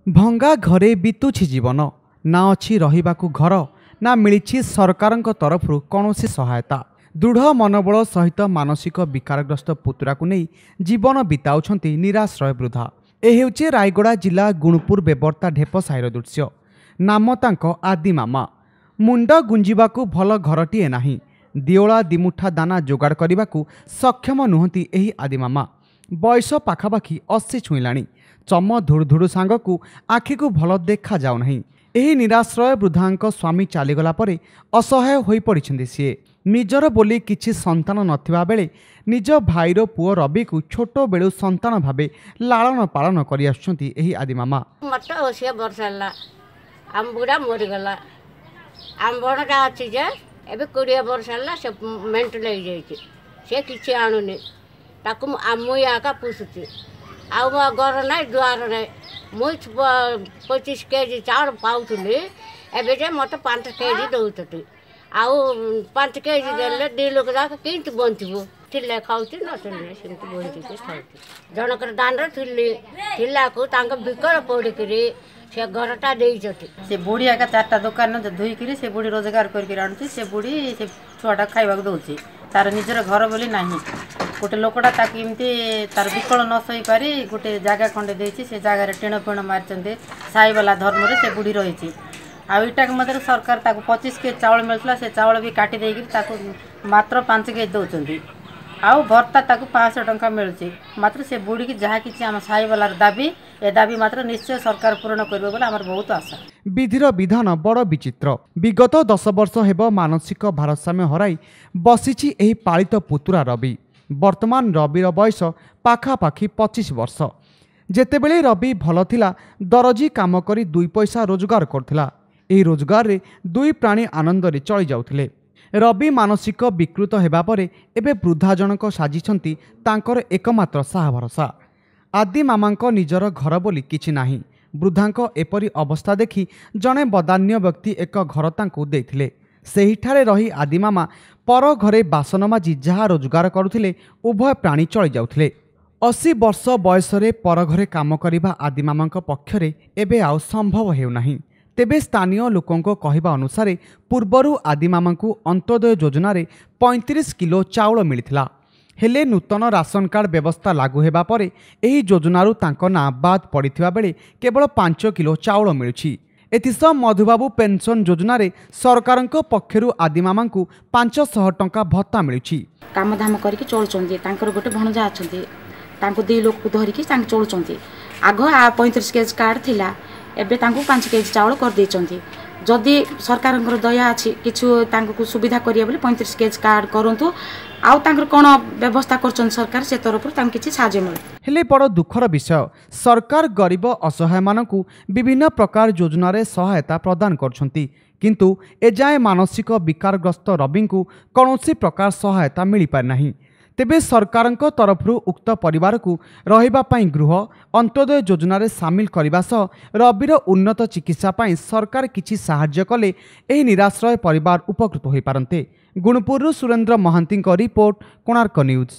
भंगा घरे बितुछि जीवन ना अच्छी रहिबाकु घर ना मिली सरकार तरफ कौन सहायता। दृढ़ मनोबल सहित मानसिक विकारग्रस्त पुतुरा को नहीं जीवन बिताउछंती निराश्रय वृद्धा। ए हेउचे रायगड़ा जिला गुणपुर बेबर्ता ढेप साहिर दृश्य। नाम तांको आदि मामा। मुंड गुंजिबाकु भल घरटीए नाही। दिओला दिमुठा दाना जोगाड़ करने सक्षम नुहति एही आदि मामा। बयस पाखापाखि 80 छुईलाणी। चम धुड़धुड़ सांग को आखि को भल देखा जाऊ नहीं। एही निराश्रय वृद्धांक स्वामी चलीगला परे असहाय होई पड़िछन्ति सीए। निजर बोली किछि संतान नथिबा बेले निज भाईर पुओ रवि को छोट बेलू संतान भावे लालन पालन करि आछन्ति एही आदि मामा। मत ओसिया बरसला आम बुढ़ा मरीगला आम बड़टा अच्छी जे एबे 20 वर्ष होला से मेंटल हो जाइए से किसी आणुनि ताकू मुई आका पुषुची आउ मो घर ना दुआर ना मुई 25 केजी चाउल पाऊली एबे जे मत 5 केजी दौती आउ 5 केजी देले 2 लोक जाक किंतु बंचबो थिले खाउची न थिले सिंतु बंची के खाउची जनकर दांडर थिला को तांग बिकर पड़िकरी से घरटा देइजति से बुढ़ी आका 4टा दुकान धोईकरी से बुढ़ी रोजगार करके आनुची से बुढ़ी से छुआटा खाइबा दउची तार निजर घर बोली नाही गोटे लोकटा ताकि एमती तार विकल न सही पारी गोटे जगह खंडे देइची से जगह रे टेण पेण मारचंदे साई वाला धर्म रे से बुढ़ी रहिची आईटा के मदर सरकार ताकू 25 के चावल मिलता से चावल भी काटी देगी ताकू मात्र 5 के दउचंदी आउ भर्ता ताकू 500 टंका मिलुची मात्र से बुढ़ी की जहाँ किछि हम साई वाला दाबी ए दाबी मात्र निश्चय सरकार पूर्ण करबे बोले हमर बहुत आशा। विधिर विधान बड़ विचित्र। विगत 10 वर्ष हेब मानसिक भारसाम्य हराई बसिछि एही पालित पुतुरा रवि। वर्तमान रविर बयस पाखापाखि 25 वर्ष। जेतेबेले रवि भल थिला दरजी काम करी 2 पैसा रोजगार करथिला। एही रोजगार रे 2 प्राणी आनंद रे चली जाउथिले। रवि मानसिक विकृत हेबा परे एबे वृद्धा जनक साजिछंती तांकर एकमात्र साहा भरसा। आदि मामांक निजर घर बोली किछि नाही। वृद्धांक एपरी अवस्था देखि जणे बदान्य व्यक्ति एक घर तांकु देथिले। सेहिठारे रही आदि मामा पर घरे बासन माजी जहा रोजगार करुथिले उभय प्राणी चली जाउथिले। 80 वर्ष बयसरे पर घरे काम करिबा आदि मामांक पक्षरे एबे आउ संभव हेउ नाही। तेबे स्थानीय लोकों कहवा अनुसार पूर्वरु आदि मामांकु अंत्योदय योजना रे 35 किलो चाउल मिलिथिला। हेले नूतन राशन कार्ड व्यवस्था लागू हेबा परे एही योजनारु तांको ना बाद पड़िथिबा बेले केवल 5 किलो चाउल मिलुछि। एथिसह मधुबाबू पेंशन योजना रे सरकारक पक्षरु आदि मामांकु 500 टंका भत्ता मिलुछि। काम धाम करके चलुचंती तांकर गोटे भणजा अछंती तांको 2 लोक को धरिकी तांक चलुचंती। आगो 35 केजी कार्ड थिला एबे तांको 5 केजी चाउल कर देचंती। जदि सरकार दया अच्छी कि सुविधा करिए बोले 35 केजी कार्ड करंतु आउ तांकर कोन व्यवस्था करछन सरकार से तरफ किछि साहाय्य मिले। हेले बड़ दुखर विषय सरकार गरीब असहाय मानकु विभिन्न प्रकार योजना रे सहायता प्रदान करछंती किंतु एजाए मानसिक विकारग्रस्त रविंकु कौनसी प्रकार सहायता मिली पार नाही। तेबे सरकारक तरफ उक्त परिवार को रहिबा पई गृह अंत्योदय योजना रे शामिल करबा सह रविर उन्नत चिकित्सा पई सरकार किछि साहाय्य कले एही निराश्रय परिवार उपकृत होई पारन्ते। गुणपुरु सुरेंद्र महांती रिपोर्ट, कोणार्क न्यूज।